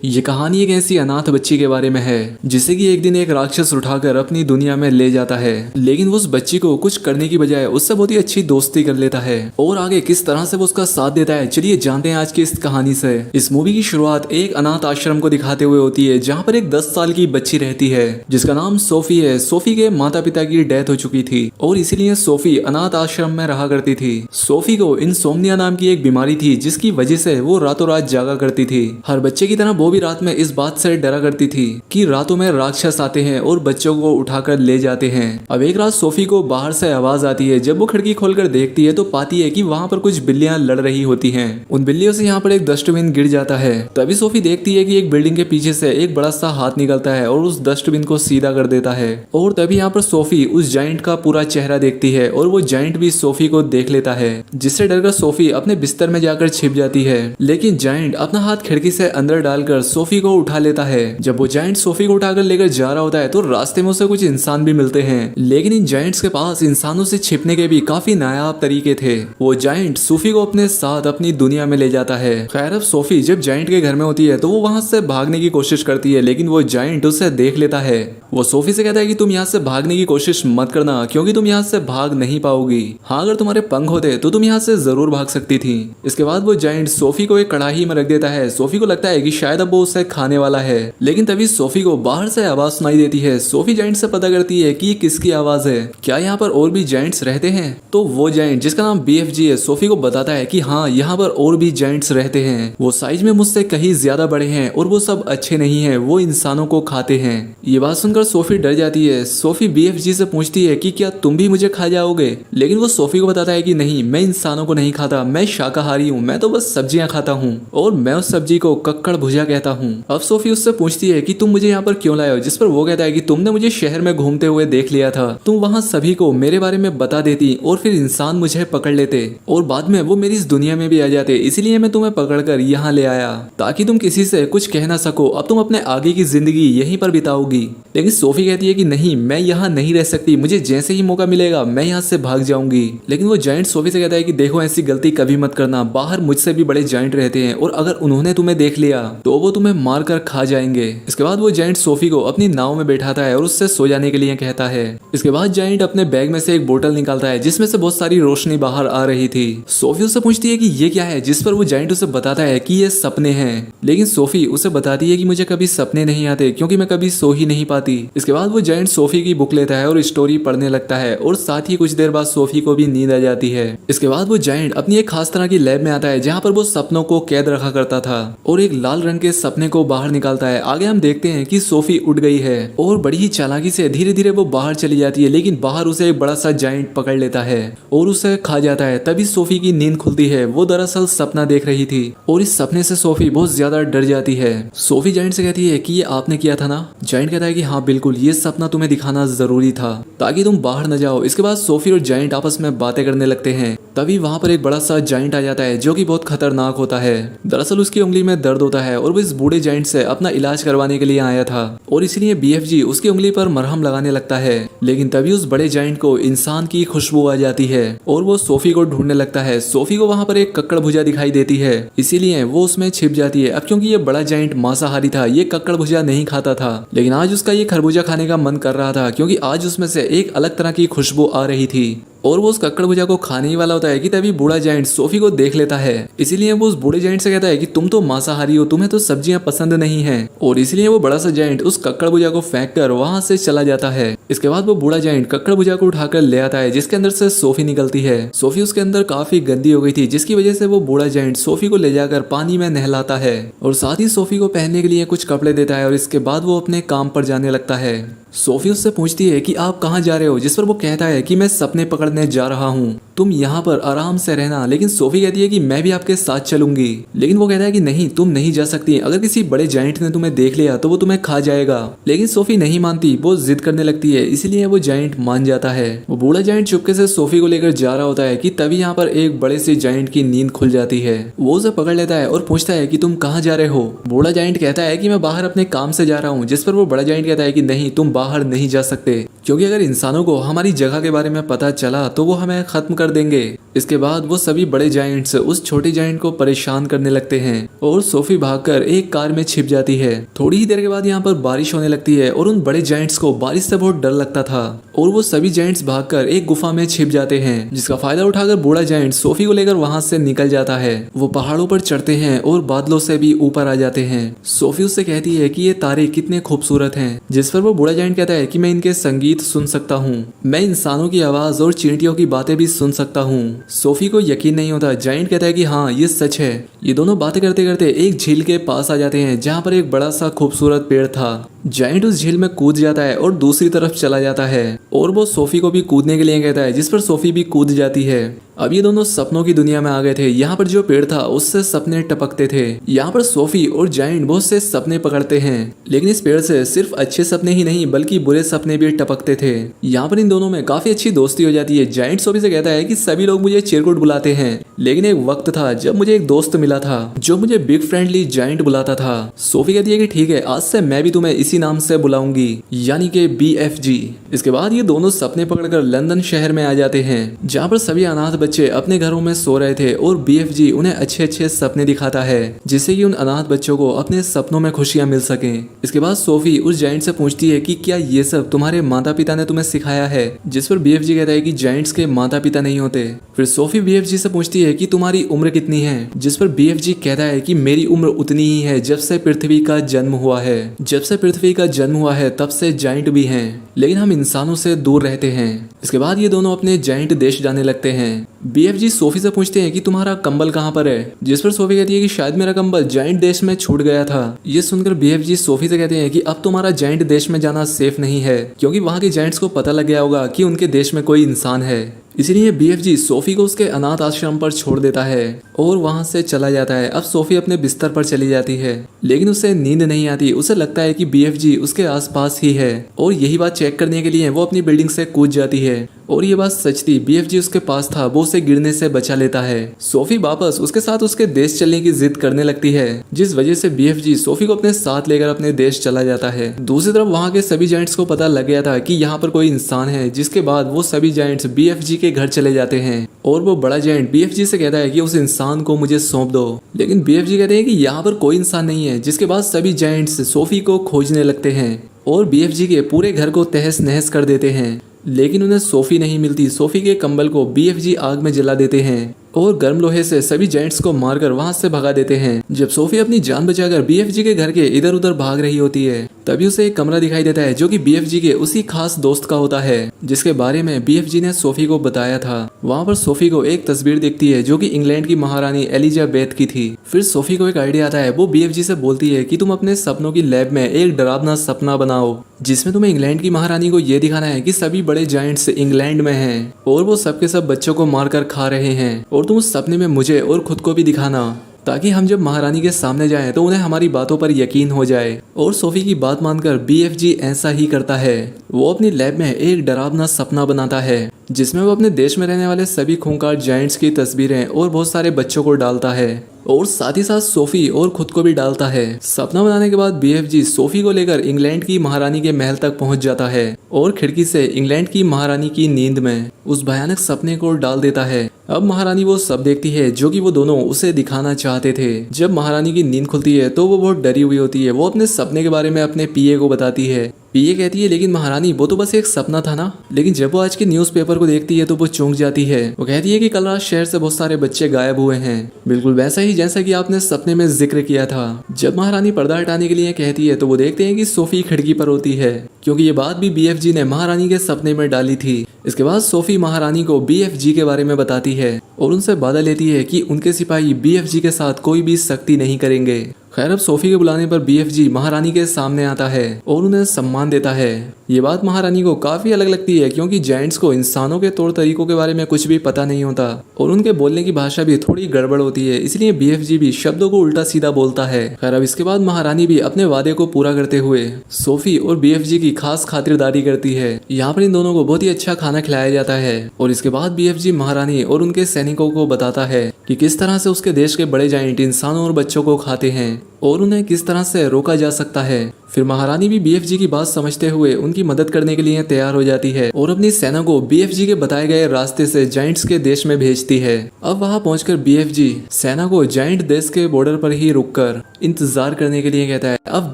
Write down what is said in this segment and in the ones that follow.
ये कहानी एक ऐसी अनाथ बच्ची के बारे में है जिसे कि एक दिन एक राक्षस उठाकर अपनी दुनिया में ले जाता है, लेकिन वो उस बच्ची को कुछ करने की बजाय उससे बहुत ही अच्छी दोस्ती कर लेता है। और आगे किस तरह से वो उसका साथ देता है, चलिए जानते हैं आज की इस कहानी से। इस मूवी की शुरुआत एक अनाथ आश्रम को दिखाते हुए होती है, जहाँ पर एक 10 साल की बच्ची रहती है जिसका नाम सोफी है। सोफी के माता पिता की डेथ हो चुकी थी और इसीलिए सोफी अनाथ आश्रम में रहा करती थी। सोफी को इंसोम्निया नाम की एक बीमारी थी जिसकी वजह से वो रातों रात जागा करती थी। हर बच्चे की तरह वो भी रात में इस बात से डरा करती थी कि रातों में राक्षस आते हैं और बच्चों को उठाकर ले जाते हैं। अब एक रात सोफी को बाहर से आवाज आती है। जब वो खिड़की खोलकर देखती है तो पाती है कि वहाँ पर कुछ बिल्लियां लड़ रही होती हैं। उन बिल्लियों से यहाँ पर एक डस्टबिन गिर जाता है। तभी सोफी देखती है कि एक बिल्डिंग के पीछे से एक बड़ा सा हाथ निकलता है और उस डस्टबिन को सीधा कर देता है। और तभी यहाँ पर सोफी उस जाइंट का पूरा चेहरा देखती है और वो जाइंट भी सोफी को देख लेता है, जिससे डरकर सोफी अपने बिस्तर में जाकर छिप जाती है। लेकिन जाइंट अपना हाथ खिड़की से अंदर डालकर सोफी को उठा लेता है। जब वो जाइंट सोफी को उठाकर लेकर जा रहा होता है तो रास्ते में उसे कुछ इंसान भी मिलते हैं, लेकिन इन जाइंट्स के पास इंसानों से छिपने के भी काफी नायाब तरीके थे। वो जाइंट सोफी को अपने साथ अपनी दुनिया में ले जाता है। खैर अब सोफी जब जाइंट के घर में होती है तो वो वहां से भागने की कोशिश करती है, लेकिन वो जाइंट उसे देख लेता है। वो सोफी से कहता है कि तुम यहाँ से भागने की कोशिश मत करना, क्योंकि तुम यहाँ से भाग नहीं पाओगी। हाँ, अगर तुम्हारे पंख होते तो तुम यहाँ से जरूर भाग सकती थी। इसके बाद वो जाइंट सोफी को एक कड़ाही में रख देता है। सोफी को लगता है कि शायद अब वो उसे खाने वाला है, लेकिन तभी सोफी को बाहर से आवाज सुनाई देती है। सोफी जाइंट से पता करती है कि ये किसकी आवाज है, क्या यहाँ पर और भी जाइंट्स रहते हैं। तो वो जाइंट जिसका नाम BFG है सोफी को बताता है कि हाँ, यहाँ पर और भी जाइंट्स रहते हैं। वो साइज में मुझसे कहीं ज्यादा बड़े हैं और वो सब अच्छे नहीं है, वो इंसानों को खाते हैं। ये बात सुनकर सोफी डर जाती है। सोफी BFG से पूछती है कि क्या तुम भी मुझे खा जाओगे, लेकिन वो सोफी को बताता है कि नहीं, मैं इंसानों को नहीं खाता, मैं शाकाहारी हूँ, मैं तो बस सब्जियां खाता हूँ और मैं उस सब्जी को कक्कड़ भुजिया कहता हूँ। अब सोफी उससे पूछती है कि तुम मुझे यहाँ पर क्यों लाए हो, जिस पर वो कहता है कि तुमने मुझे शहर में घूमते हुए देख लिया था, तुम वहाँ सभी को मेरे बारे में बता देती और फिर इंसान मुझे पकड़ लेते और बाद में वो मेरी इस दुनिया में भी आ जाते, इसीलिए मैं तुम्हें पकड़कर यहाँ ले आया ताकि तुम किसी से कुछ कह ना सको। अब तुम अपने आगे की जिंदगी यहीं पर बिताओगी। लेकिन सोफी कहती है कि नहीं, मैं यहाँ नहीं रह सकती, मुझे जैसे ही मौका मिलेगा मैं यहाँ से भाग जाऊंगी। लेकिन वो जाइंट सोफी से कहता है कि देखो, ऐसी गलती कभी मत करना, बाहर मुझसे भी बड़े जाइंट रहते हैं और अगर उन्होंने तुम्हें देख लिया तो वो तुम्हें मार कर खा जाएंगे। इसके बाद वो जाइंट सोफी को अपनी नाव में बैठाता है और उससे सो जाने के लिए कहता है। इसके बाद जाइंट अपने बैग में से एक बोतल निकालता है जिसमें से बहुत सारी रोशनी बाहर आ रही थी। सोफी उससे पूछती है कि ये क्या है, जिस पर वो जाइंट उसे बताता है कि ये सपने हैं। लेकिन सोफी उसे बताती है कि मुझे कभी सपने नहीं आते क्योंकि मैं कभी सो ही नहीं पाती। इसके बाद वो जाइंट सोफी की बुक लेता है और स्टोरी पढ़ने लगता है और साथ ही कुछ देर बाद सोफी को भी नींद आ जाती है। इसके बाद वो जाइंट अपनी एक खास तरह की लैब में आता है जहाँ पर वो सपनों को कैद रखा करता था और एक लाल रंग के सपने को बाहर निकालता है। आगे हम देखते हैं कि सोफी उठ गई है और बड़ी ही चालाकी से धीरे धीरे वो बाहर चली जाती है, लेकिन बाहर उसे एक बड़ा सा जाइंट पकड़ लेता है और उसे खा जाता है। तभी सोफी की नींद खुलती है। वो दरअसल सपना देख रही थी और इस सपने से सोफी बहुत ज्यादा डर जाती है। सोफी जाइंट से कहती है कि ये आपने किया था ना। जाइंट कहता है कि हाँ बिल्कुल, ये सपना तुम्हें दिखाना जरूरी था ताकि तुम बाहर न जाओ। इसके बाद सोफी और जाइंट आपस में बातें करने लगते हैं। तभी वहां पर एक बड़ा सा जाइंट आ जाता है जो कि बहुत खतरनाक होता है। दरअसल उसकी उंगली में दर्द होता है और वो इस बूढ़े जाइंट से अपना इलाज करवाने के लिए आया था और इसलिए BFG उसकी उंगली पर मरहम लगाने लगता है। लेकिन तभी उस बड़े जाइंट को इंसान की खुशबू आ जाती है और वो सोफी को ढूंढने लगता है। सोफी को वहां पर एक कक्कड़ भुजिया दिखाई देती है, इसीलिए वो उसमें छिप जाती है। अब क्योंकि ये बड़ा जाइंट मांसाहारी था, ये कक्कड़ भुजिया नहीं खाता था, लेकिन आज उसका ये खरबूजा खाने का मन कर रहा था क्योंकि आज उसमें से एक अलग तरह की खुशबू आ रही थी और वो उस कक्कड़ भुजिया को खाने ही वाला होता है कि तभी बूढ़ा जाइंट सोफी को देख लेता है। इसीलिए वो उस बूढ़े जाइंट से कहता है कि तुम तो मांसाहारी हो, तुम्हें तो सब्जियां पसंद नहीं है, और इसलिए वो बड़ा सा जाइंट उस कक्कड़ भुजिया को फेंक कर वहां से चला जाता है। इसके बाद वो बूढ़ा जाइंट कक्कड़ भुजिया को उठाकर ले आता है जिसके अंदर से सोफी निकलती है। सोफी उसके अंदर काफी गंदी हो गई थी, जिसकी वजह से वो बूढ़ा जाइंट सोफी को ले जाकर पानी में नहलाता है और साथ ही सोफी को पहनने के लिए कुछ कपड़े देता है और इसके बाद वो अपने काम पर जाने लगता है। सोफी उससे पूछती है कि आप कहाँ जा रहे हो, जिस पर वो कहता है कि मैं सपने पकड़ने जा रहा हूँ, तुम यहाँ पर आराम से रहना। लेकिन सोफी कहती है कि मैं भी आपके साथ चलूंगी, लेकिन वो कहता है कि नहीं, तुम नहीं जा सकती, अगर किसी बड़े जाइंट ने तुम्हें देख लिया तो वो तुम्हें खा जाएगा। लेकिन सोफी नहीं मानती, वो जिद करने लगती है, इसलिए वो जाइंट मान जाता है। वो बूढ़ा जाइंट चुपके से सोफी को लेकर जा रहा होता है कि तभी यहाँ पर एक बड़े से जाइंट की नींद खुल जाती है। वो उसे पकड़ लेता है और पूछता है कि तुम कहाँ जा रहे हो। बूढ़ा जाइंट कहता है कि मैं बाहर अपने काम से जा रहा हूँ, जिस पर वो बड़ा जाइंट कहता है कि नहीं, तुम बाहर नहीं जा सकते, क्योंकि अगर इंसानों को हमारी जगह के बारे में पता चला तो वो हमें खत्म कर देंगे। इसके बाद वो सभी बड़े जायंट्स उस छोटे जायंट को परेशान करने लगते हैं और सोफी भागकर एक कार में छिप जाती है। थोड़ी ही देर के बाद यहाँ पर बारिश होने लगती है और उन बड़े जायंट्स को बारिश से बहुत डर लगता था और वो सभी जायंट्स भागकर एक गुफा में छिप जाते हैं, जिसका फायदा उठाकर बूढ़ा जायंट सोफी को लेकर वहां से निकल जाता है। वो पहाड़ों पर चढ़ते हैं और बादलों से भी ऊपर आ जाते हैं। सोफी उससे कहती है कि ये तारे कितने खूबसूरत हैं, जिस पर वो बूढ़ा जायंट कहता है कि मैं इनके संगीत सुन सकता हूँ, मैं इंसानों की आवाज और चींटियों की बातें भी सुन सकता हूँ। सोफी को यकीन नहीं होता। जायंट कहता है कि हाँ ये सच है। ये दोनों बातें करते करते एक झील के पास आ जाते हैं जहाँ पर एक बड़ा सा खूबसूरत पेड़ था। जायंट उस झील में कूद जाता है और दूसरी तरफ चला जाता है और वो सोफी को भी कूदने के लिए कहता है, जिस पर सोफी भी कूद जाती है। अब ये दोनों सपनों की दुनिया में आ गए थे। यहाँ पर जो पेड़ था उससे सपने टपकते थे। यहाँ पर सोफी और जायंट बहुत से सपने पकड़ते हैं, लेकिन इस पेड़ से सिर्फ अच्छे सपने ही नहीं बल्कि बुरे सपने भी टपकते थे। यहाँ पर इन दोनों में काफी अच्छी दोस्ती हो जाती है। जायंट सोफी से कहता है कि सभी लोग मुझे चिरकुट बुलाते हैं, लेकिन एक वक्त था जब मुझे एक दोस्त मिला था जो मुझे बिग फ्रेंडली जायंट बुलाता था। सोफी कहती है कि ठीक है, आज से मैं भी तुम्हें इसी नाम से बुलाऊंगी, यानी कि BFG। इसके बाद ये दोनों सपने पकड़कर लंदन शहर में आ जाते हैं, जहाँ पर सभी अनाथ बच्चे अपने घरों में सो रहे थे और BFG उन्हें अच्छे अच्छे सपने दिखाता है, जिससे कि उन अनाथ बच्चों को अपने सपनों में खुशियां मिल सकें। इसके बाद सोफी उस जायंट से पूछती है कि क्या ये सब तुम्हारे माता पिता ने तुम्हें सिखाया है, जिस पर BFG कहता है कि जायंट्स के माता पिता नहीं होते। फिर सोफी BFG से पूछती है कि तुम्हारी उम्र कितनी है, जिस पर BFG कहता है कि मेरी उम्र उतनी ही है जब से पृथ्वी का जन्म हुआ है। जब से पृथ्वी का जन्म हुआ है तब से जायंट भी हैं, लेकिन हम इंसानों से दूर रहते हैं। इसके बाद ये दोनों अपने जायंट देश जाने लगते हैं। BFG सोफी से पूछते हैं कि तुम्हारा कंबल कहाँ पर है, जिस पर सोफी कहती है कि शायद मेरा कंबल जायंट देश में छूट गया था। ये सुनकर BFG सोफी से कहते हैं कि अब तुम्हारा जायंट देश में जाना सेफ नहीं है, क्योंकि वहाँ के जायंट्स को पता लग गया होगा कि उनके देश में कोई इंसान है। इसीलिए BFG सोफी को उसके अनाथ आश्रम पर छोड़ देता है और वहां से चला जाता है। अब सोफी अपने बिस्तर पर चली जाती है, लेकिन उसे नींद नहीं आती। उसे लगता है कि BFG उसके आसपास ही है और यही बात चेक करने के लिए वो अपनी बिल्डिंग से कूद जाती है। और ये बात सच थी, BFG उसके पास था, वो उसे गिरने से बचा लेता है। सोफी वापस उसके साथ उसके देश चलने की जिद करने लगती है, जिस वजह से BFG सोफी को अपने साथ लेकर अपने देश चला जाता है। दूसरी तरफ वहाँ के सभी जायंट्स को पता लग गया था कि यहाँ पर कोई इंसान है, जिसके बाद वो सभी जायंट्स BFG के घर चले जाते हैं और वो बड़ा जायंट BFG से कहता है कि उस इंसान को मुझे सौंप दो, लेकिन BFG कहते हैं कि यहाँ पर कोई इंसान नहीं है। जिसके बाद सभी जायंट्स सोफी को खोजने लगते हैं और BFG के पूरे घर को तहस नहस कर देते हैं, लेकिन उन्हें सोफी नहीं मिलती। सोफी के कंबल को BFG आग में जला देते हैं और गर्म लोहे से सभी जायंट्स को मारकर वहां से भगा देते हैं। जब सोफी अपनी जान बचाकर BFG के घर के इधर उधर भाग रही होती है, तभी उसे एक कमरा दिखाई देता है जो कि BFG के उसी खास दोस्त का होता है, जिसके बारे में BFG ने सोफी को बताया था। वहां पर सोफी को एक तस्वीर दिखती है जो कि इंग्लैंड की महारानी एलिजाबेथ की थी। फिर सोफी को एक आइडिया आता है। वो BFG से बोलती है कि तुम अपने सपनों की लैब में एक डरावना सपना बनाओ, जिसमें तुम्हें इंग्लैंड की महारानी को यह दिखाना है कि सभी बड़े जायंट्स इंग्लैंड में हैं और वो सबके सब बच्चों को मारकर खा रहे हैं, और तुम उस सपने में मुझे और खुद को भी दिखाना, ताकि हम जब महारानी के सामने जाएं तो उन्हें हमारी बातों पर यकीन हो जाए। और सोफी की बात मानकर BFG ऐसा ही करता है। वो अपनी लैब में एक डरावना सपना बनाता है, जिसमें वो अपने देश में रहने वाले सभी खूंखार जायंट्स की तस्वीरें और बहुत सारे बच्चों को डालता है, और साथ ही साथ सोफी और खुद को भी डालता है। सपना बनाने के बाद BFG सोफी को लेकर इंग्लैंड की महारानी के महल तक पहुंच जाता है और खिड़की से इंग्लैंड की महारानी की नींद में उस भयानक सपने को डाल देता है। अब महारानी वो सब देखती है जो कि वो दोनों उसे दिखाना चाहते थे। जब महारानी की नींद खुलती है तो वो बहुत डरी हुई होती है। वो अपने सपने के बारे में अपने PA को बताती है। PA कहती है, लेकिन महारानी वो तो बस एक सपना था ना। लेकिन जब वो आज के न्यूज़पेपर को देखती है तो वो चौंक जाती है। वो कहती है कि कल रात शहर से बहुत सारे बच्चे गायब हुए हैं, बिल्कुल वैसा ही जैसा कि आपने सपने में जिक्र किया था। जब महारानी पर्दा हटाने के लिए कहती है तो वो देखते हैं कि सोफी खिड़की पर होती है, क्योंकि ये बात भी BFG ने महारानी के सपने में डाली थी। इसके बाद सोफी महारानी को BFG के बारे में बताती है और उनसे वादा लेती है कि उनके सिपाही BFG के साथ कोई भी सख्ती नहीं करेंगे। खैर अब सोफी के बुलाने पर BFG महारानी के सामने आता है और उन्हें सम्मान देता है। ये बात महारानी को काफी अलग लगती है, क्योंकि जायंट्स को इंसानों के तौर तरीकों के बारे में कुछ भी पता नहीं होता और उनके बोलने की भाषा भी थोड़ी गड़बड़ होती है, इसलिए BFG भी शब्दों को उल्टा सीधा बोलता है। खैर अब इसके बाद महारानी भी अपने वादे को पूरा करते हुए सोफी और BFG की खास खातिरदारी करती है। यहाँ पर इन दोनों को बहुत ही अच्छा खाना खिलाया जाता है और इसके बाद BFG महारानी और उनके सैनिकों को बताता है कि किस तरह से उसके देश के बड़े जायंट इंसानों और बच्चों को खाते हैं। और उन्हें किस तरह से रोका जा सकता है। फिर महारानी भी बीएफजी की बात समझते हुए उनकी मदद करने के लिए तैयार हो जाती है और अपनी सेना को बीएफजी के बताए गए रास्ते से जायंट्स के देश में भेजती है। अब वहां पहुंचकर बीएफजी सेना को जायंट देश के बॉर्डर पर ही रुककर इंतजार करने के लिए कहता है। अब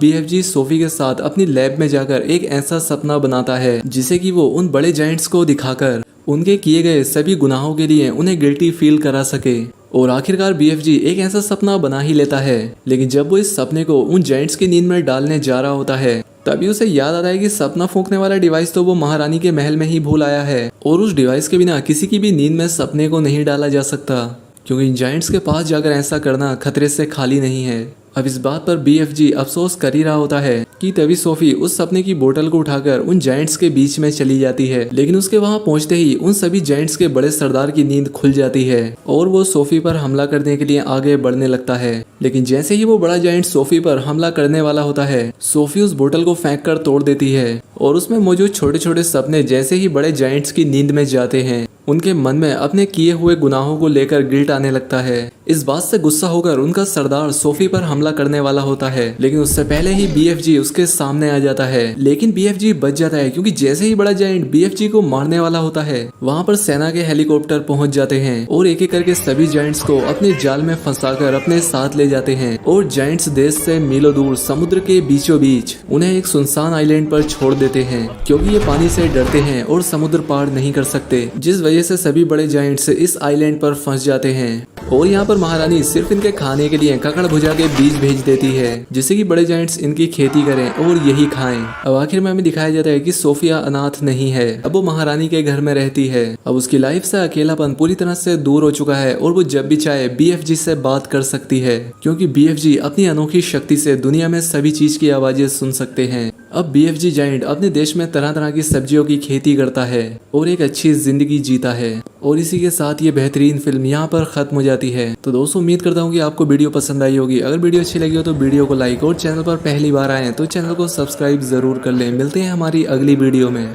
बीएफजी सोफी के साथ अपनी लैब में जाकर एक ऐसा सपना बनाता है जिसे कि वो उन बड़े जायंट्स को दिखाकर उनके किए गए सभी गुनाहों के लिए उन्हें गिल्टी फील करा सके। और आखिरकार बीएफजी एक ऐसा सपना बना ही लेता है। लेकिन जब वो इस सपने को उन जायंट्स की नींद में डालने जा रहा होता है तभी उसे याद आता है कि सपना फूंकने वाला डिवाइस तो वो महारानी के महल में ही भूल आया है और उस डिवाइस के बिना किसी की भी नींद में सपने को नहीं डाला जा सकता, क्योंकि इन जायंट्स के पास जाकर ऐसा करना खतरे से खाली नहीं है। अब इस बात पर बीएफजी अफसोस कर ही रहा होता है कि तभी सोफी उस सपने की बोतल को उठाकर उन जायंट्स के बीच में चली जाती है। लेकिन उसके वहां पहुंचते ही उन सभी जायंट्स के बड़े सरदार की नींद खुल जाती है और वो सोफी पर हमला करने के लिए आगे बढ़ने लगता है। लेकिन जैसे ही वो बड़ा जायंट सोफी पर हमला करने वाला होता है, सोफी उस बोतल को फेंक कर तोड़ देती है और उसमें मौजूद छोटे छोटे सपने जैसे ही बड़े जायंट्स की नींद में जाते हैं, उनके मन में अपने किए हुए गुनाहों को लेकर गिल्ट आने लगता है। इस बात से गुस्सा होकर उनका सरदार सोफी पर हमला करने वाला होता है, लेकिन उससे पहले ही बीएफजी उसके सामने आ जाता है। लेकिन बीएफजी बच जाता है, क्योंकि जैसे ही बड़ा जायंट बीएफजी को मारने वाला होता है वहां पर सेना के हेलीकॉप्टर पहुंच जाते हैं और एक एक करके सभी जायंट्स को अपने जाल में फंसाकर अपने साथ ले जाते हैं और जायंट्स देश से मीलों दूर समुद्र के बीचों बीच उन्हें एक सुनसान आइलैंड पर छोड़ देते हैं, क्योंकि ये पानी से डरते हैं और समुद्र पार नहीं कर सकते, जिस वजह से सभी बड़े जायंट्स इस आइलैंड पर फंस जाते हैं। और यहाँ पर महारानी सिर्फ इनके खाने के लिए ककड़ भुजा के बीज भेज देती है, जिससे कि बड़े जायंट्स इनकी खेती करें और यही खाएं। अब आखिर में हमें दिखाया जाता है कि सोफिया अनाथ नहीं है, अब वो महारानी के घर में रहती है। अब उसकी लाइफ से अकेलापन पूरी तरह से दूर हो चुका है और वो जब भी चाहे बीएफजी से बात कर सकती है, क्योंकि बीएफजी अपनी अनोखी शक्ति से दुनिया में सभी चीज की आवाजें सुन सकते हैं। अब बीएफजी जायंट अपने देश में तरह तरह की सब्जियों की खेती करता है और एक अच्छी जिंदगी जीता है। और इसी के साथ ये बेहतरीन फिल्म यहाँ पर खत्म हो जाती है। तो दोस्तों उम्मीद करता हूँ कि आपको वीडियो पसंद आई होगी। अगर वीडियो अच्छी लगी हो तो वीडियो को लाइक और चैनल पर पहली बार आए तो चैनल को सब्सक्राइब जरूर कर लें। मिलते हैं हमारी अगली वीडियो में।